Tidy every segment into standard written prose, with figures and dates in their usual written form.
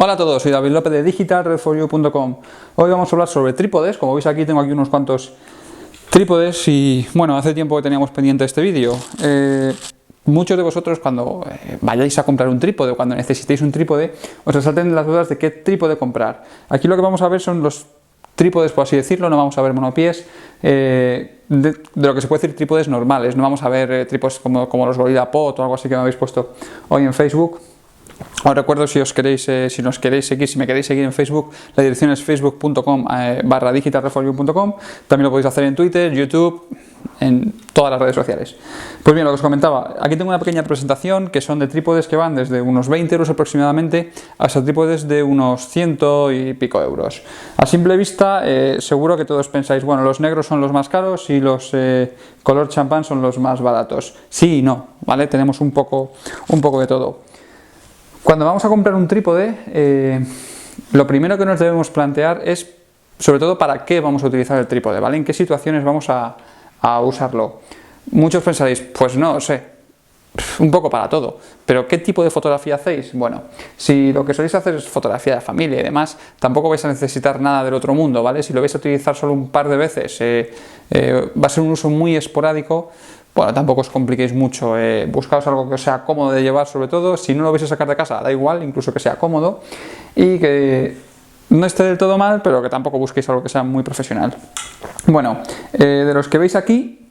Hola a todos, soy David López de digitalredforyou.com. Hoy vamos a hablar sobre trípodes. Como veis aquí tengo aquí unos cuantos trípodes y bueno, hace tiempo que teníamos pendiente este vídeo. Muchos de vosotros cuando vayáis a comprar un trípode o cuando necesitéis un trípode os resalten las dudas de qué trípode comprar. Aquí lo que vamos a ver son los trípodes, por así decirlo, no vamos a ver monopiés, de lo que se puede decir trípodes normales, no vamos a ver trípodes como los GorillaPod o algo así que me habéis puesto hoy en Facebook. Os recuerdo, si nos queréis seguir en Facebook, la dirección es facebook.com/digitalredforyou.com. También lo podéis hacer en Twitter, YouTube, en todas las redes sociales. Pues bien, lo que os comentaba, aquí tengo una pequeña presentación que son de trípodes que van desde unos 20 euros aproximadamente hasta trípodes de unos 100 y pico euros. A simple vista, seguro que todos pensáis, bueno, los negros son los más caros y los color champán son los más baratos. Sí y no, ¿vale? Tenemos un poco de todo. Cuando vamos a comprar un trípode, lo primero que nos debemos plantear es, sobre todo, para qué vamos a utilizar el trípode, ¿vale? ¿En qué situaciones vamos a usarlo? Muchos pensaréis, pues no sé, un poco para todo, pero ¿qué tipo de fotografía hacéis? Bueno, si lo que soléis hacer es fotografía de familia y demás, tampoco vais a necesitar nada del otro mundo, ¿vale? Si lo vais a utilizar solo un par de veces, va a ser un uso muy esporádico. Bueno, tampoco os compliquéis mucho, buscaos algo que os sea cómodo de llevar, sobre todo. Si no lo vais a sacar de casa, da igual, incluso que sea cómodo y que no esté del todo mal, pero que tampoco busquéis algo que sea muy profesional. Bueno, de los que veis aquí,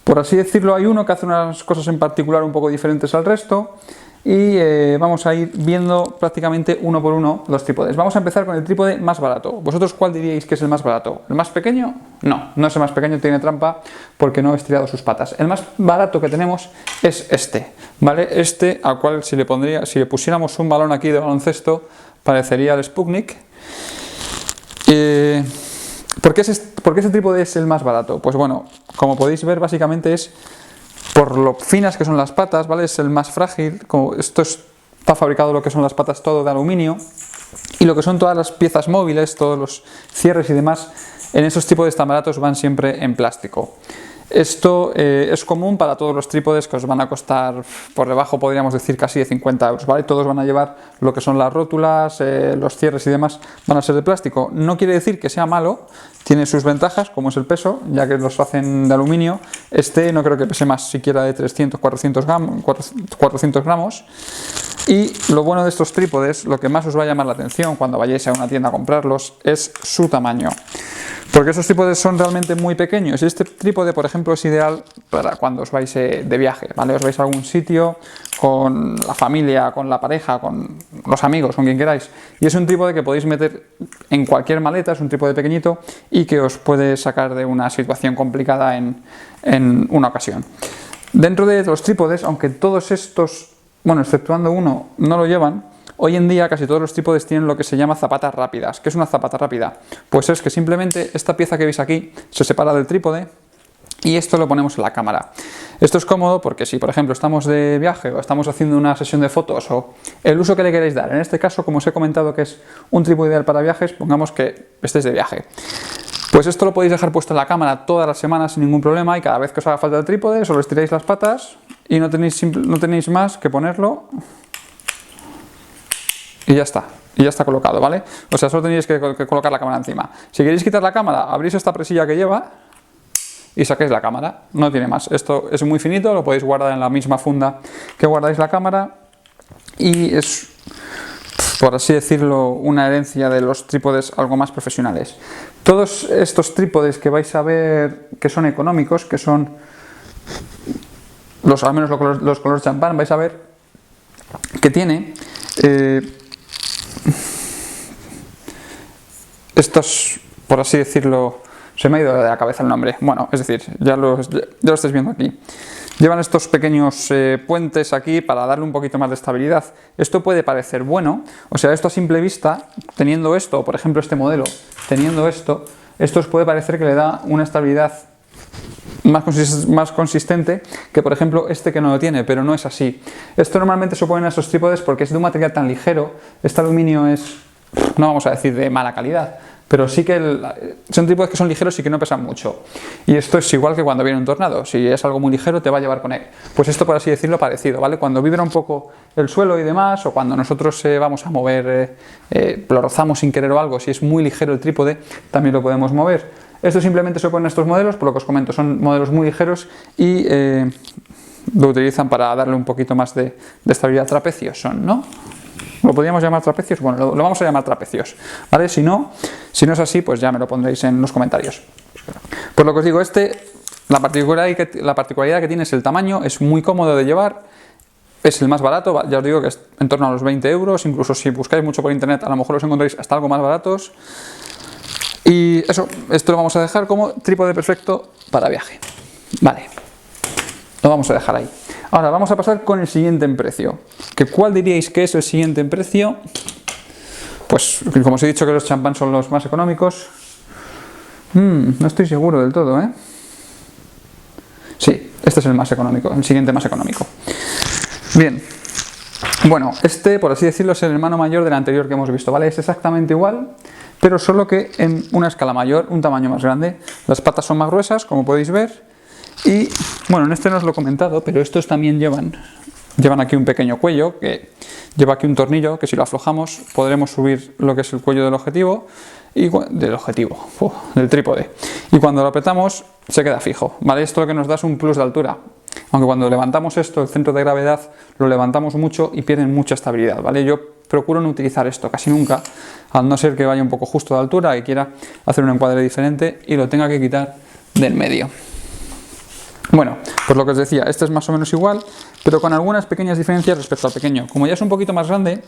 por así decirlo, hay uno que hace unas cosas en particular un poco diferentes al resto y vamos a ir viendo prácticamente uno por uno los trípodes. Vamos a empezar con el trípode más barato. ¿Vosotros cuál diríais que es el más barato? ¿El más pequeño? No, no es el más pequeño, tiene trampa porque no he estirado sus patas. El más barato que tenemos es este, ¿vale? Este al cual si le pusiéramos un balón aquí de baloncesto parecería el Sputnik. ¿Por qué ese trípode es el más barato? Pues bueno, como podéis ver, básicamente es por lo finas que son las patas, ¿vale? Es el más frágil. Está fabricado lo que son las patas todo de aluminio y lo que son todas las piezas móviles, todos los cierres y demás, en esos trípodes tan baratos van siempre en plástico. Esto es común para todos los trípodes que os van a costar por debajo, podríamos decir, casi de 50 euros, ¿vale? Todos van a llevar lo que son las rótulas, los cierres y demás van a ser de plástico. No quiere decir que sea malo, tiene sus ventajas, como es el peso, ya que los hacen de aluminio. Este no creo que pese más siquiera de 400 gramos. Y lo bueno de estos trípodes, lo que más os va a llamar la atención cuando vayáis a una tienda a comprarlos, es su tamaño. Porque esos trípodes son realmente muy pequeños y este trípode, por ejemplo, es ideal para cuando os vais de viaje, ¿vale? Os vais a algún sitio con la familia, con la pareja, con los amigos, con quien queráis. Y es un trípode que podéis meter en cualquier maleta, es un trípode pequeñito y que os puede sacar de una situación complicada en una ocasión. Dentro de los trípodes, aunque todos estos, bueno, exceptuando uno, no lo llevan, hoy en día casi todos los trípodes tienen lo que se llama zapatas rápidas. ¿Qué es una zapata rápida? Pues es que simplemente esta pieza que veis aquí se separa del trípode y esto lo ponemos en la cámara. Esto es cómodo porque si, por ejemplo, estamos de viaje o estamos haciendo una sesión de fotos o el uso que le queréis dar, en este caso, como os he comentado que es un trípode ideal para viajes, pongamos que estéis de viaje. Pues esto lo podéis dejar puesto en la cámara todas las semanas sin ningún problema y cada vez que os haga falta el trípode solo estiráis las patas y no tenéis más que ponerlo. Y ya está colocado, ¿vale? O sea, solo tenéis que colocar la cámara encima. Si queréis quitar la cámara, abrís esta presilla que lleva y sacáis la cámara, no tiene más. Esto es muy finito, lo podéis guardar en la misma funda que guardáis la cámara y es, por así decirlo, una herencia de los trípodes algo más profesionales. Todos estos trípodes que vais a ver que son económicos, que son al menos los color champán, vais a ver que tiene estos, por así decirlo, se me ha ido de la cabeza el nombre, bueno, es decir, ya lo estáis viendo aquí. Llevan estos pequeños puentes aquí para darle un poquito más de estabilidad. Esto puede parecer bueno, o sea, esto a simple vista, teniendo esto, por ejemplo este modelo, teniendo esto os puede parecer que le da una estabilidad más consistente que, por ejemplo, este que no lo tiene, pero no es así. Esto normalmente se pone en estos trípodes porque es de un material tan ligero, este aluminio es, no vamos a decir de mala calidad, pero sí que son trípodes que son ligeros y que no pesan mucho. Y esto es igual que cuando viene un tornado, si es algo muy ligero te va a llevar con él. Pues esto, por así decirlo, parecido, ¿vale? Cuando vibra un poco el suelo y demás, o cuando nosotros vamos a mover, lo rozamos sin querer o algo, si es muy ligero el trípode, también lo podemos mover. Esto simplemente se pone en estos modelos, por lo que os comento, son modelos muy ligeros y lo utilizan para darle un poquito más de estabilidad. Trapecios son, ¿no? ¿Lo podríamos llamar trapecios? Bueno, lo vamos a llamar trapecios, ¿vale? Si no es así, pues ya me lo pondréis en los comentarios. Por lo que os digo, la particularidad que tiene es el tamaño, es muy cómodo de llevar, es el más barato, ya os digo que es en torno a los 20 euros, incluso si buscáis mucho por internet a lo mejor os encontráis hasta algo más baratos. Y eso, esto lo vamos a dejar como trípode perfecto para viaje. Vale, lo vamos a dejar ahí. Ahora vamos a pasar con el siguiente en precio. ¿Cuál diríais que es el siguiente en precio? Pues como os he dicho que los champán son los más económicos. No estoy seguro del todo, ¿eh? Sí, este es el más económico, el siguiente más económico. Bien. Bueno, por así decirlo, es el hermano mayor del anterior que hemos visto, ¿vale? Es exactamente igual, pero solo que en una escala mayor, un tamaño más grande. Las patas son más gruesas, como podéis ver. Y, bueno, en este no os lo he comentado, pero estos también llevan aquí un pequeño cuello, que lleva aquí un tornillo, que si lo aflojamos podremos subir lo que es el cuello del objetivo, del trípode. Y cuando lo apretamos se queda fijo, ¿vale? Esto lo que nos da es un plus de altura. Aunque cuando levantamos esto, el centro de gravedad, lo levantamos mucho y pierden mucha estabilidad, ¿vale? Yo procuro no utilizar esto casi nunca, al no ser que vaya un poco justo de altura y quiera hacer un encuadre diferente y lo tenga que quitar del medio. Bueno, pues lo que os decía, este es más o menos igual, pero con algunas pequeñas diferencias respecto al pequeño. Como ya es un poquito más grande,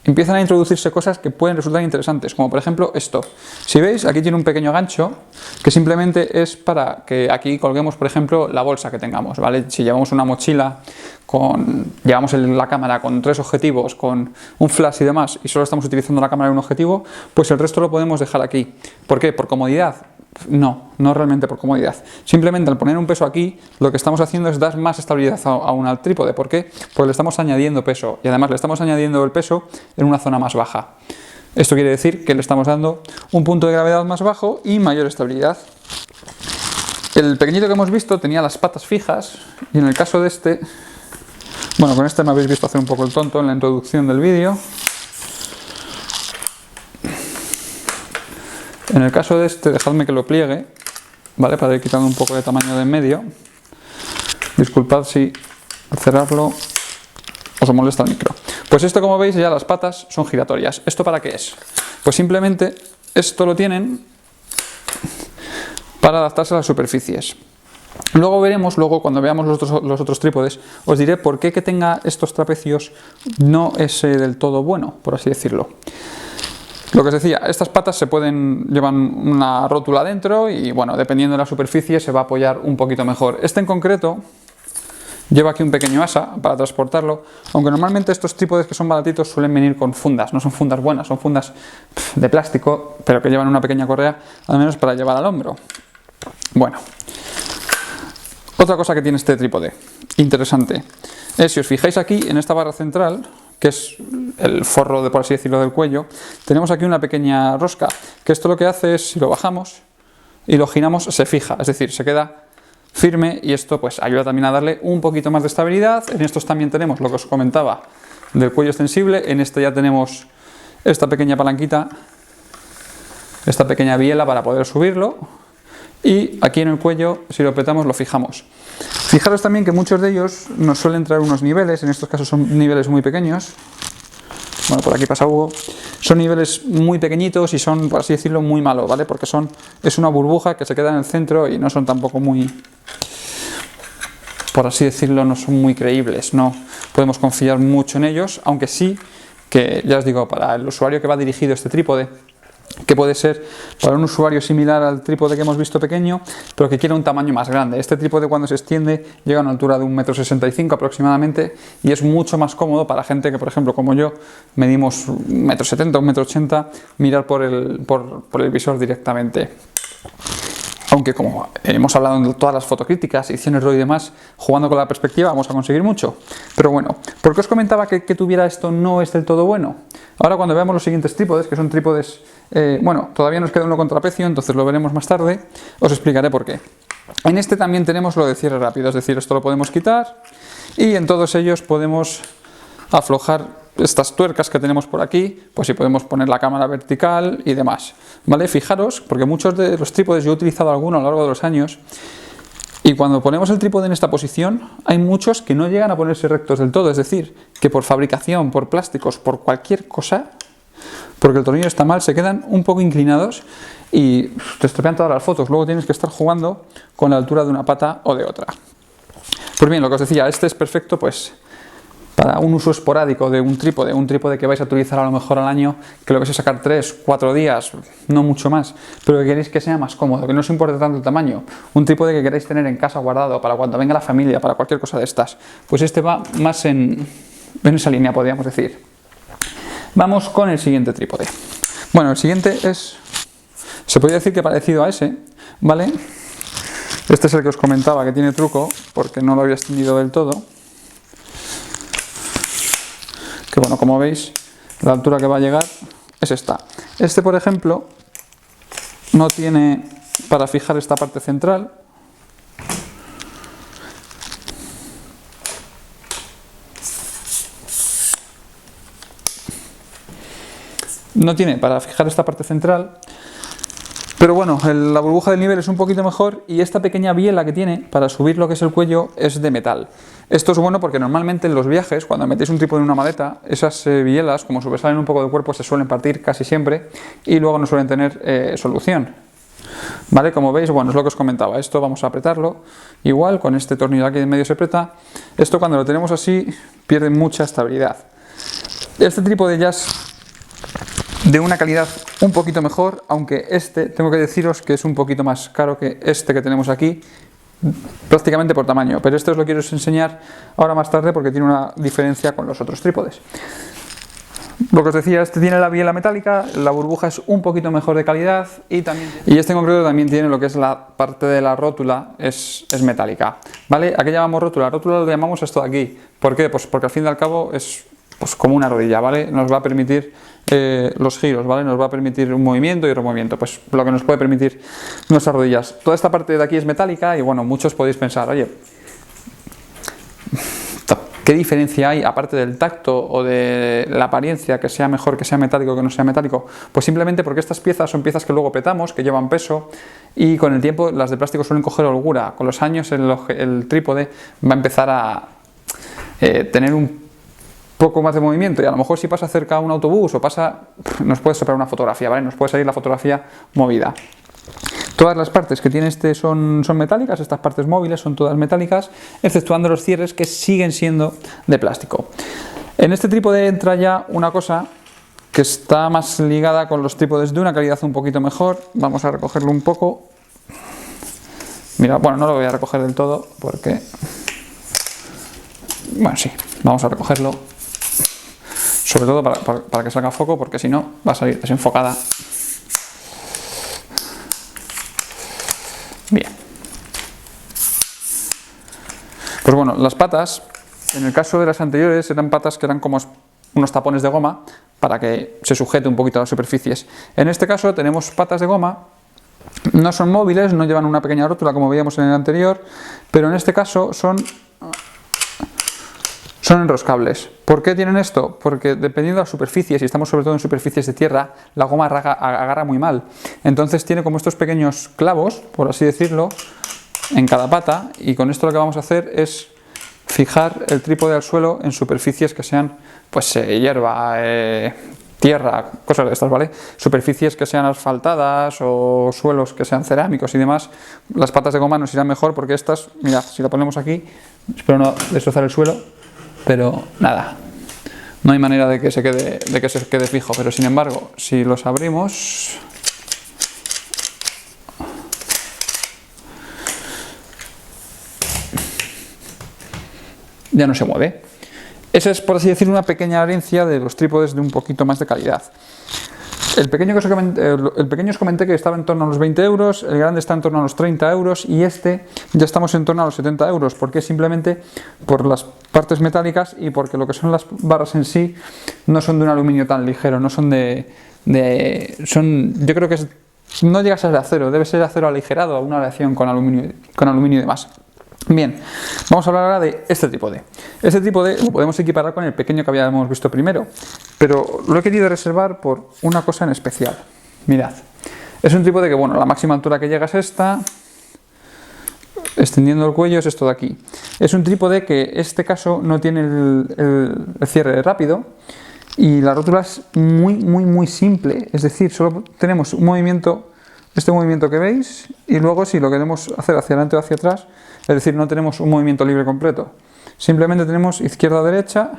empiezan a introducirse cosas que pueden resultar interesantes, como por ejemplo esto. Si veis, aquí tiene un pequeño gancho que simplemente es para que aquí colguemos, por ejemplo, la bolsa que tengamos, ¿vale? Si llevamos una mochila, llevamos la cámara con 3 objetivos, con un flash y demás, y solo estamos utilizando la cámara de un objetivo, pues el resto lo podemos dejar aquí. ¿Por qué? ¿Por comodidad? No realmente por comodidad. Simplemente al poner un peso aquí, lo que estamos haciendo es dar más estabilidad aún al trípode. ¿Por qué? Porque le estamos añadiendo peso y además le estamos añadiendo el peso en una zona más baja. Esto quiere decir que le estamos dando un punto de gravedad más bajo y mayor estabilidad. El pequeñito que hemos visto tenía las patas fijas y en el caso de este, bueno, con este me habéis visto hacer un poco el tonto en la introducción del vídeo. En el caso de este, dejadme que lo pliegue, ¿vale? Para ir quitando un poco de tamaño de en medio. Disculpad si al cerrarlo os molesta el micro. Pues esto, como veis, ya las patas son giratorias. ¿Esto para qué es? Pues simplemente esto lo tienen para adaptarse a las superficies. Luego veremos, cuando veamos los otros trípodes, os diré por qué que tenga estos trapecios no es del todo bueno, por así decirlo. Lo que os decía, estas patas llevan una rótula dentro y bueno, dependiendo de la superficie se va a apoyar un poquito mejor. Este en concreto lleva aquí un pequeño asa para transportarlo, aunque normalmente estos trípodes que son baratitos suelen venir con fundas, no son fundas buenas, son fundas de plástico, pero que llevan una pequeña correa, al menos para llevar al hombro. Bueno, otra cosa que tiene este trípode, interesante, es si os fijáis aquí en esta barra central, que es el forro, por así decirlo, del cuello, tenemos aquí una pequeña rosca, que esto lo que hace es, si lo bajamos y lo giramos, se fija, es decir, se queda firme y esto pues ayuda también a darle un poquito más de estabilidad. En estos también tenemos lo que os comentaba del cuello extensible, en este ya tenemos esta pequeña palanquita, esta pequeña biela para poder subirlo y aquí en el cuello, si lo apretamos, lo fijamos. Fijaros también que muchos de ellos nos suelen traer unos niveles, en estos casos son niveles muy pequeños. Bueno, por aquí pasa Hugo. Son niveles muy pequeñitos y son, por así decirlo, muy malos, ¿vale? Porque es una burbuja que se queda en el centro y no son tampoco muy, por así decirlo, no son muy creíbles. No podemos confiar mucho en ellos, aunque sí que, ya os digo, para el usuario que va dirigido este trípode, que puede ser para un usuario similar al trípode que hemos visto pequeño, pero que quiere un tamaño más grande. Este trípode, cuando se extiende, llega a una altura de 1,65 m aproximadamente y es mucho más cómodo para gente que, por ejemplo, como yo, medimos 1,70 m, 1,80 m, mirar por el visor directamente. aunque como hemos hablado en todas las fotocríticas, ediciones RAW y demás, jugando con la perspectiva vamos a conseguir mucho. Pero bueno, ¿por qué os comentaba que tuviera esto no es del todo bueno? Ahora cuando veamos los siguientes trípodes, que son trípodes, bueno, todavía nos queda uno con trapecio, entonces lo veremos más tarde, os explicaré por qué. En este también tenemos lo de cierre rápido, es decir, esto lo podemos quitar y en todos ellos podemos aflojar estas tuercas que tenemos por aquí, pues si podemos poner la cámara vertical y demás, ¿vale? Fijaros, porque muchos de los trípodes yo he utilizado alguno a lo largo de los años y cuando ponemos el trípode en esta posición hay muchos que no llegan a ponerse rectos del todo, es decir, que por fabricación, por plásticos, por cualquier cosa, porque el tornillo está mal, se quedan un poco inclinados y te estropean todas las fotos, luego tienes que estar jugando con la altura de una pata o de otra. Pues bien, lo que os decía, este es perfecto pues para un uso esporádico de un trípode que vais a utilizar a lo mejor al año, que lo vais a sacar 3, 4 días, no mucho más, pero que queréis que sea más cómodo, que no os importe tanto el tamaño, un trípode que queráis tener en casa guardado para cuando venga la familia, para cualquier cosa de estas, pues este va más en esa línea, podríamos decir. Vamos con el siguiente trípode. Bueno, el siguiente es, se podría decir que parecido a ese, ¿vale? Este es el que os comentaba que tiene truco, porque no lo había extendido del todo. Que bueno, como veis, la altura que va a llegar es esta. Este, por ejemplo, no tiene para fijar esta parte central. No tiene para fijar esta parte central. Pero bueno, la burbuja del nivel es un poquito mejor y esta pequeña biela que tiene para subir lo que es el cuello es de metal. Esto es bueno porque normalmente en los viajes, cuando metéis un trípode en una maleta, esas bielas, como sobresalen un poco del cuerpo, se suelen partir casi siempre y luego no suelen tener solución. ¿Vale? Como veis, bueno, es lo que os comentaba. Esto vamos a apretarlo igual, con este tornillo aquí en medio se aprieta. Esto cuando lo tenemos así pierde mucha estabilidad. Este trípode ya es de una calidad un poquito mejor, aunque este tengo que deciros que es un poquito más caro que este que tenemos aquí, prácticamente por tamaño, pero este os lo quiero enseñar ahora más tarde porque tiene una diferencia con los otros trípodes. Lo que os decía, este tiene la biela metálica, la burbuja es un poquito mejor de calidad y este en concreto también tiene lo que es la parte de la rótula, es metálica, ¿vale? ¿A qué llamamos rótula? Rótula lo llamamos esto de aquí. ¿Por qué? Pues porque al fin y al cabo es pues como una rodilla, ¿vale? Nos va a permitir los giros, ¿vale? Nos va a permitir un movimiento y otro movimiento, pues lo que nos puede permitir nuestras rodillas. Toda esta parte de aquí es metálica y bueno, muchos podéis pensar, oye, ¿qué diferencia hay aparte del tacto o de la apariencia, que sea mejor que sea metálico que no sea metálico? Pues simplemente porque estas piezas son piezas que luego petamos, que llevan peso y con el tiempo las de plástico suelen coger holgura. Con los años el trípode va a empezar a tener un poco más de movimiento y a lo mejor si pasa cerca a un autobús o nos puede soplar una fotografía, ¿vale? Nos puede salir la fotografía movida. Todas las partes que tiene este son metálicas, estas partes móviles son todas metálicas, exceptuando los cierres que siguen siendo de plástico. En este trípode entra ya una cosa que está más ligada con los trípodes de una calidad un poquito mejor. Vamos a recogerlo un poco. Mira, bueno, no lo voy a recoger del todo porque... Bueno, sí, vamos a recogerlo. Sobre todo para que salga foco, porque si no va a salir desenfocada. Bien. Pues bueno, las patas, en el caso de las anteriores, eran patas que eran como unos tapones de goma para que se sujete un poquito a las superficies. En este caso tenemos patas de goma, no son móviles, no llevan una pequeña rótula como veíamos en el anterior, pero en este caso son enroscables. ¿Por qué tienen esto? Porque dependiendo de la superficie, si estamos sobre todo en superficies de tierra, la goma agarra muy mal. Entonces tiene como estos pequeños clavos, por así decirlo, en cada pata, y con esto lo que vamos a hacer es fijar el trípode al suelo en superficies que sean pues hierba, tierra, cosas de estas, ¿vale? Superficies que sean asfaltadas o suelos que sean cerámicos y demás. Las patas de goma nos irán mejor porque estas, mirad, si la ponemos aquí, espero no destrozar el suelo, pero nada, no hay manera de que se quede fijo, pero sin embargo, si los abrimos, ya no se mueve. Esa es, por así decir, una pequeña herencia de los trípodes de un poquito más de calidad. El pequeño, el pequeño os comenté que estaba en torno a los 20 euros, el grande está en torno a los 30 euros y este ya estamos en torno a los 70 euros, porque es simplemente por las partes metálicas y porque lo que son las barras en sí no son de un aluminio tan ligero, no son yo creo que no llega a ser de acero, debe ser de acero aligerado a una aleación con aluminio y demás. Bien, vamos a hablar ahora de este trípode. Este trípode lo podemos equiparar con el pequeño que habíamos visto primero, pero lo he querido reservar por una cosa en especial. Mirad, es un trípode que, bueno, la máxima altura que llega es esta, extendiendo el cuello es esto de aquí. Es un trípode que en este caso no tiene el cierre rápido y la rótula es muy simple, es decir, solo tenemos un movimiento, este movimiento que veis, y luego si lo queremos hacer hacia adelante o hacia atrás, es decir, no tenemos un movimiento libre completo, simplemente tenemos izquierda-derecha,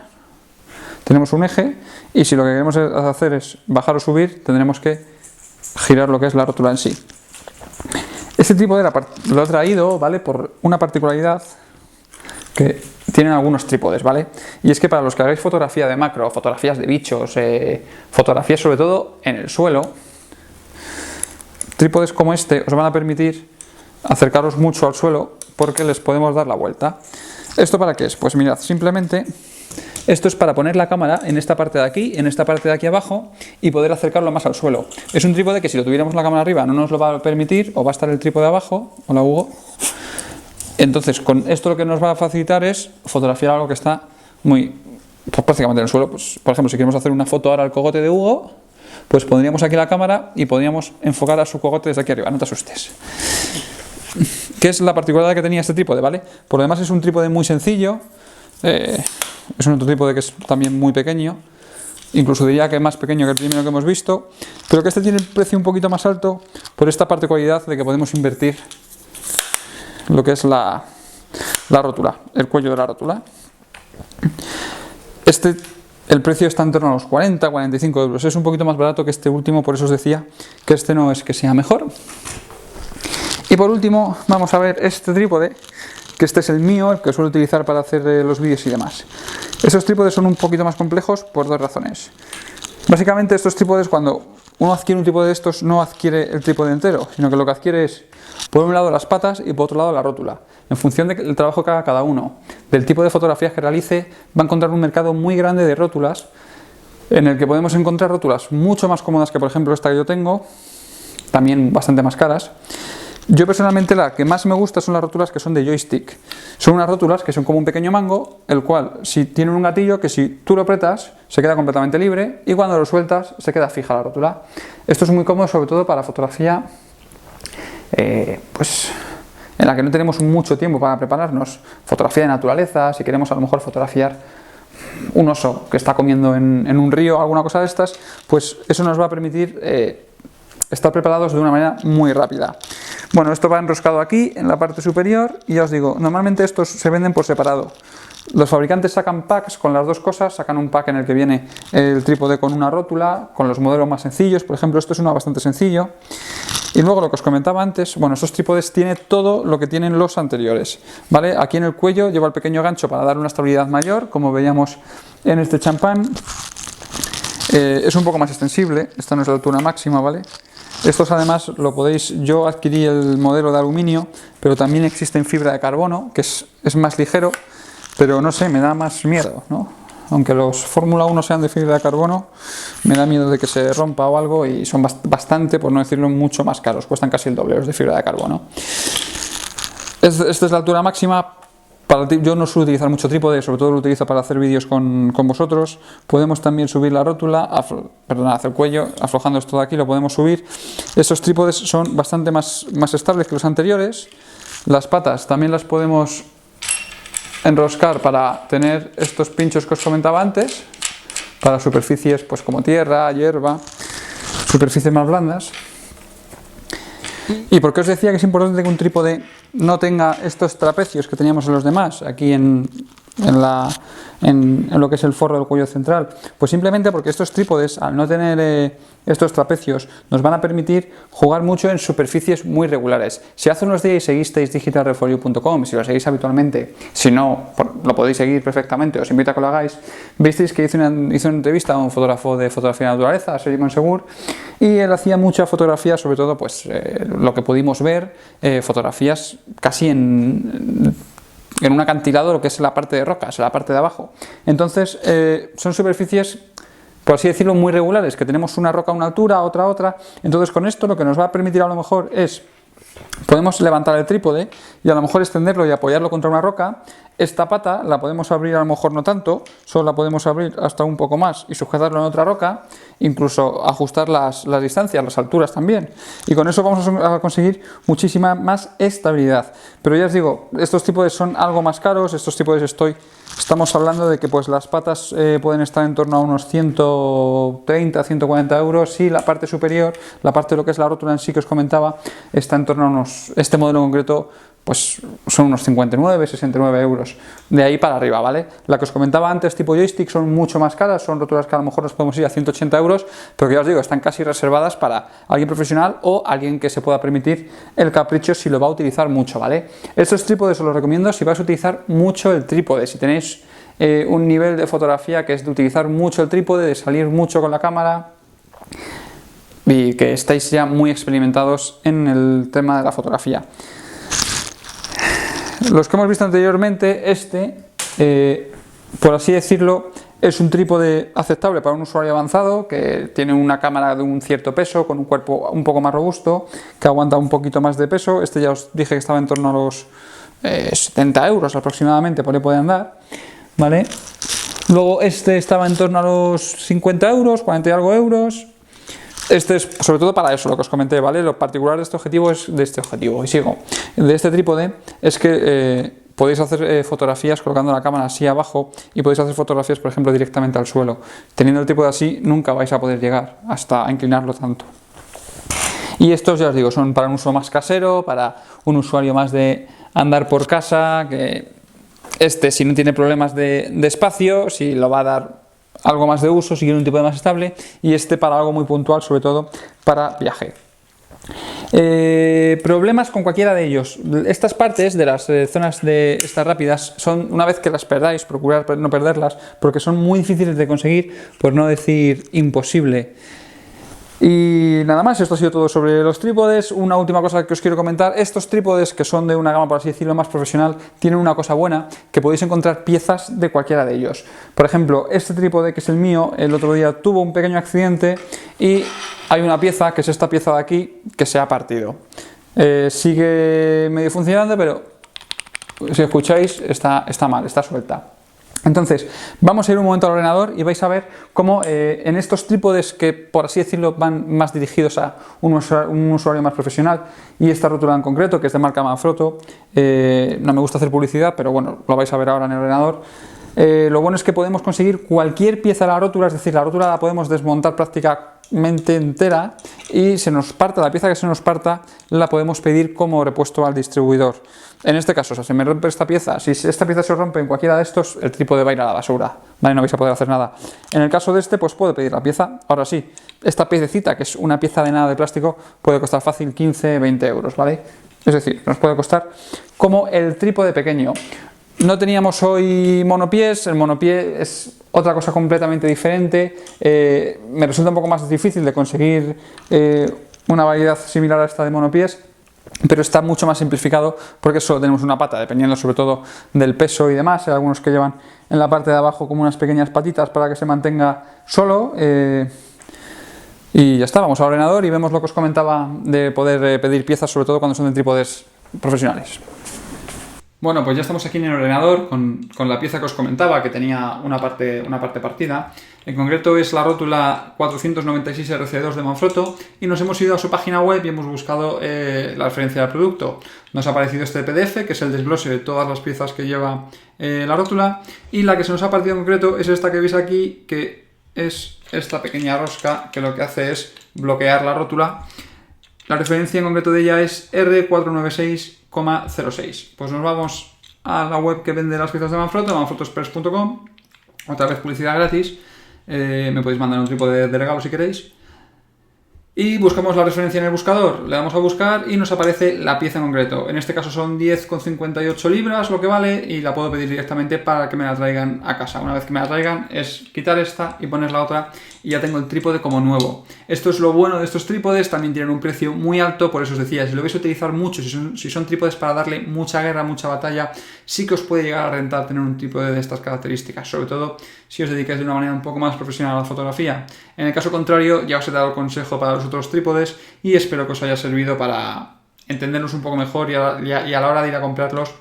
tenemos un eje, y si lo que queremos hacer es bajar o subir, tendremos que girar lo que es la rótula en sí. Este tipo lo he traído, ¿vale?, por una particularidad que tienen algunos trípodes, ¿vale? Y es que para los que hagáis fotografía de macro, fotografías de bichos, fotografías sobre todo en el suelo, trípodes como este os van a permitir acercaros mucho al suelo porque les podemos dar la vuelta. ¿Esto para qué es? Pues mirad, simplemente esto es para poner la cámara en esta parte de aquí, en esta parte de aquí abajo y poder acercarlo más al suelo. Es un trípode que si lo tuviéramos la cámara arriba no nos lo va a permitir, o va a estar el trípode abajo. Hola Hugo. Entonces con esto lo que nos va a facilitar es fotografiar algo que está pues prácticamente en el suelo. Pues, por ejemplo, si queremos hacer una foto ahora al cogote de Hugo, pues pondríamos aquí la cámara y podríamos enfocar a su cogote desde aquí arriba, no te asustes. ¿Qué es la particularidad que tenía este trípode, ¿vale? Por lo demás es un trípode muy sencillo, es un otro trípode que es también muy pequeño, incluso diría que es más pequeño que el primero que hemos visto, pero que este tiene el precio un poquito más alto por esta particularidad de que podemos invertir lo que es la rótula, el cuello de la rótula. El precio está en torno a los 40-45 euros, es un poquito más barato que este último, por eso os decía que este no es que sea mejor. Y por último vamos a ver este trípode, que este es el mío, el que suelo utilizar para hacer los vídeos y demás. Esos trípodes son un poquito más complejos por dos razones. Básicamente estos trípodes, cuando uno adquiere un trípode de estos, no adquiere el trípode entero, sino que lo que adquiere es por un lado las patas y por otro lado la rótula. En función del trabajo que haga cada uno, del tipo de fotografías que realice, va a encontrar un mercado muy grande de rótulas, en el que podemos encontrar rótulas mucho más cómodas que por ejemplo esta que yo tengo, también bastante más caras. Yo personalmente la que más me gusta son las rótulas que son de joystick. Son unas rótulas que son como un pequeño mango, el cual si tienen un gatillo que si tú lo apretas se queda completamente libre y cuando lo sueltas se queda fija la rótula. Esto es muy cómodo sobre todo para fotografía pues en la que no tenemos mucho tiempo para prepararnos. Fotografía de naturaleza, si queremos a lo mejor fotografiar un oso que está comiendo en un río, alguna cosa de estas, pues eso nos va a permitir estar preparados de una manera muy rápida. Bueno, esto va enroscado aquí en la parte superior y ya os digo, normalmente estos se venden por separado. Los fabricantes sacan packs con las dos cosas, sacan un pack en el que viene el trípode con una rótula, con los modelos más sencillos, por ejemplo esto es uno bastante sencillo. Y luego lo que os comentaba antes, bueno, estos trípodes tiene todo lo que tienen los anteriores, ¿vale? Aquí en el cuello lleva el pequeño gancho para dar una estabilidad mayor, como veíamos en este champán. Es un poco más extensible, esta no es la altura máxima, ¿vale? Estos además lo podéis, yo adquirí el modelo de aluminio, pero también existe en fibra de carbono, que es más ligero, pero no sé, me da más miedo, ¿no? Aunque los Fórmula 1 sean de fibra de carbono, me da miedo de que se rompa o algo y son bastante, por no decirlo, mucho más caros, cuestan casi el doble los de fibra de carbono. Esta es la altura máxima. Yo no suelo utilizar mucho trípode, sobre todo lo utilizo para hacer vídeos con vosotros. Podemos también subir la rótula, hacia el cuello, aflojando esto de aquí lo podemos subir. Estos trípodes son bastante más estables que los anteriores. Las patas también las podemos enroscar para tener estos pinchos que os comentaba antes, para superficies pues como tierra, hierba, superficies más blandas. ¿Y por qué os decía que es importante que un trípode no tenga estos trapecios que teníamos en los demás? Aquí en en lo que es el forro del cuello central? Pues simplemente porque estos trípodes, al no tener estos trapecios, nos van a permitir jugar mucho en superficies muy regulares. Si hace unos días seguisteis digitalreforyou.com, si lo seguís habitualmente, si no, lo podéis seguir perfectamente, os invito a que lo hagáis, visteis que hice una entrevista a un fotógrafo de fotografía de naturaleza, a Sergi Monsegur, y él hacía mucha fotografía, sobre todo pues lo que pudimos ver, fotografías casi en un acantilado, lo que es la parte de rocas, la parte de abajo. Entonces son superficies, por así decirlo, muy regulares, que tenemos una roca a una altura, otra a otra. Entonces con esto lo que nos va a permitir a lo mejor es, podemos levantar el trípode y a lo mejor extenderlo y apoyarlo contra una roca. Esta pata la podemos abrir, a lo mejor no tanto, solo la podemos abrir hasta un poco más y sujetarlo en otra roca, incluso ajustar las distancias, las alturas también, y con eso vamos a conseguir muchísima más estabilidad. Pero ya os digo, estos trípodes son algo más caros. Estos trípodes estamos hablando de que pues las patas pueden estar en torno a unos 130, 140 euros, y la parte superior, la parte de lo que es la rótula en sí que os comentaba, está en torno a unos, este modelo en concreto, pues son unos 59, 69 euros, de ahí para arriba, ¿vale? La que os comentaba antes, tipo joystick, son mucho más caras, son rótulas que a lo mejor nos podemos ir a 180 euros, pero que ya os digo, están casi reservadas para alguien profesional o alguien que se pueda permitir el capricho si lo va a utilizar mucho, ¿vale? Estos trípodes os los recomiendo si vais a utilizar mucho el trípode, si tenéis un nivel de fotografía que es de utilizar mucho el trípode, de salir mucho con la cámara y que estáis ya muy experimentados en el tema de la fotografía. Los que hemos visto anteriormente, por así decirlo, es un trípode aceptable para un usuario avanzado que tiene una cámara de un cierto peso, con un cuerpo un poco más robusto, que aguanta un poquito más de peso. Este ya os dije que estaba en torno a los 70 euros aproximadamente, por ahí puede andar, ¿vale? Luego este estaba en torno a los 50 euros, 40 y algo euros. Este es sobre todo para eso, lo que os comenté, ¿vale? Lo particular de este objetivo de este trípode, es que podéis hacer fotografías colocando la cámara así abajo, y podéis hacer fotografías, por ejemplo, directamente al suelo. Teniendo el trípode así, nunca vais a poder llegar hasta inclinarlo tanto. Y estos, ya os digo, son para un uso más casero, para un usuario más de andar por casa, que si no tiene problemas de espacio, si lo va a dar algo más de uso, si quiere un tipo de más estable, y para algo muy puntual, sobre todo para viaje. Problemas con cualquiera de ellos. Estas partes de las zonas de estas rápidas son, una vez que las perdáis, procurad no perderlas, porque son muy difíciles de conseguir, por no decir imposible. Y nada más, esto ha sido todo sobre los trípodes. Una última cosa que os quiero comentar: estos trípodes, que son de una gama, por así decirlo, más profesional, tienen una cosa buena, que podéis encontrar piezas de cualquiera de ellos. Por ejemplo, este trípode, que es el mío, el otro día tuvo un pequeño accidente y hay una pieza, que es esta pieza de aquí, que se ha partido. Sigue medio funcionando, pero si escucháis, está mal, está suelta. Entonces, vamos a ir un momento al ordenador y vais a ver cómo en estos trípodes, que por así decirlo van más dirigidos a un usuario más profesional, y esta rótula en concreto, que es de marca Manfrotto, no me gusta hacer publicidad, pero bueno, lo vais a ver ahora en el ordenador. Lo bueno es que podemos conseguir cualquier pieza de la rótula, es decir, la rótula la podemos desmontar prácticamente entera, y la pieza que se nos parta la podemos pedir como repuesto al distribuidor. En este caso, si me rompe esta pieza, si esta pieza se rompe en cualquiera de estos, el trípode va a ir a la basura, ¿vale? No vais a poder hacer nada. En el caso de pues puedo pedir la pieza. Ahora sí, esta piececita, que es una pieza de nada de plástico, puede costar fácil 15, 20 euros, ¿vale? Es decir, nos puede costar como el trípode pequeño. No teníamos hoy monopiés. El monopié es otra cosa completamente diferente. Me resulta un poco más difícil de conseguir una variedad similar a esta de monopiés, pero está mucho más simplificado porque solo tenemos una pata, dependiendo sobre todo del peso y demás. Hay algunos que llevan en la parte de abajo como unas pequeñas patitas para que se mantenga solo. Y ya está, vamos al ordenador y vemos lo que os comentaba de poder pedir piezas, sobre todo cuando son de trípodes profesionales. Bueno, pues ya estamos aquí en el ordenador con la pieza que os comentaba, que tenía una parte partida. En concreto es la rótula 496 RC2 de Manfrotto, y nos hemos ido a su página web y hemos buscado la referencia del producto. Nos ha aparecido este PDF, que es el desglose de todas las piezas que lleva la rótula, y la que se nos ha aparecido en concreto es esta que veis aquí, que es esta pequeña rosca, que lo que hace es bloquear la rótula. La referencia en concreto de ella es R496,06. Pues nos vamos a la web que vende las piezas de Manfrotto, manfrottoexpress.com. Otra vez publicidad gratis. Me podéis mandar un trípode de regalo si queréis. Y buscamos la referencia en el buscador, le damos a buscar y nos aparece la pieza en concreto. En este caso son 10,58 libras lo que vale y la puedo pedir directamente para que me la traigan a casa. Una vez que me la traigan es quitar esta y poner la otra y ya tengo el trípode como nuevo. Esto es lo bueno de estos trípodes, también tienen un precio muy alto, por eso os decía, si lo vais a utilizar mucho, si son trípodes para darle mucha guerra, mucha batalla, sí que os puede llegar a rentar tener un trípode de estas características, sobre todo si os dedicáis de una manera un poco más profesional a la fotografía. En el caso contrario, ya os he dado consejo para los otros trípodes y espero que os haya servido para entenderlos un poco mejor y a la hora de ir a comprarlos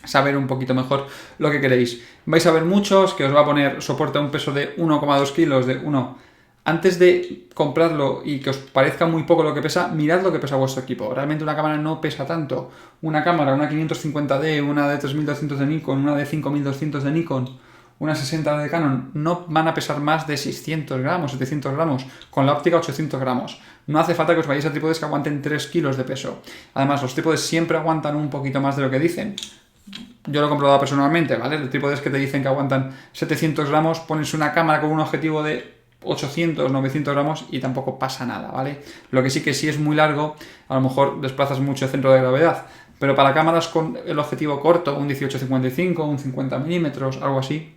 saber un poquito mejor lo que queréis. Vais a ver muchos que os va a poner soporte a un peso de 1,2 kilos de 1. Antes de comprarlo y que os parezca muy poco lo que pesa, mirad lo que pesa vuestro equipo. Realmente una cámara no pesa tanto. Una cámara, una 550D, una de 3200 de Nikon, una de 5200 de Nikon, una 60 de Canon, no van a pesar más de 600 gramos, 700 gramos, con la óptica 800 gramos. No hace falta que os vayáis a trípodes que aguanten 3 kilos de peso. Además, los trípodes siempre aguantan un poquito más de lo que dicen. Yo lo he comprobado personalmente, ¿vale? Los trípodes que te dicen que aguantan 700 gramos, pones una cámara con un objetivo de 800, 900 gramos y tampoco pasa nada, ¿vale? Lo que sí es muy largo, a lo mejor desplazas mucho el centro de gravedad, pero para cámaras con el objetivo corto, un 18-55, un 50 milímetros, algo así,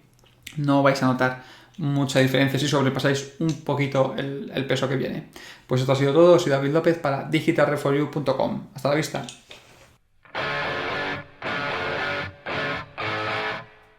no vais a notar mucha diferencia si sobrepasáis un poquito el peso que viene. Pues esto ha sido todo, soy David López para digitalreforyou.com. Hasta la vista.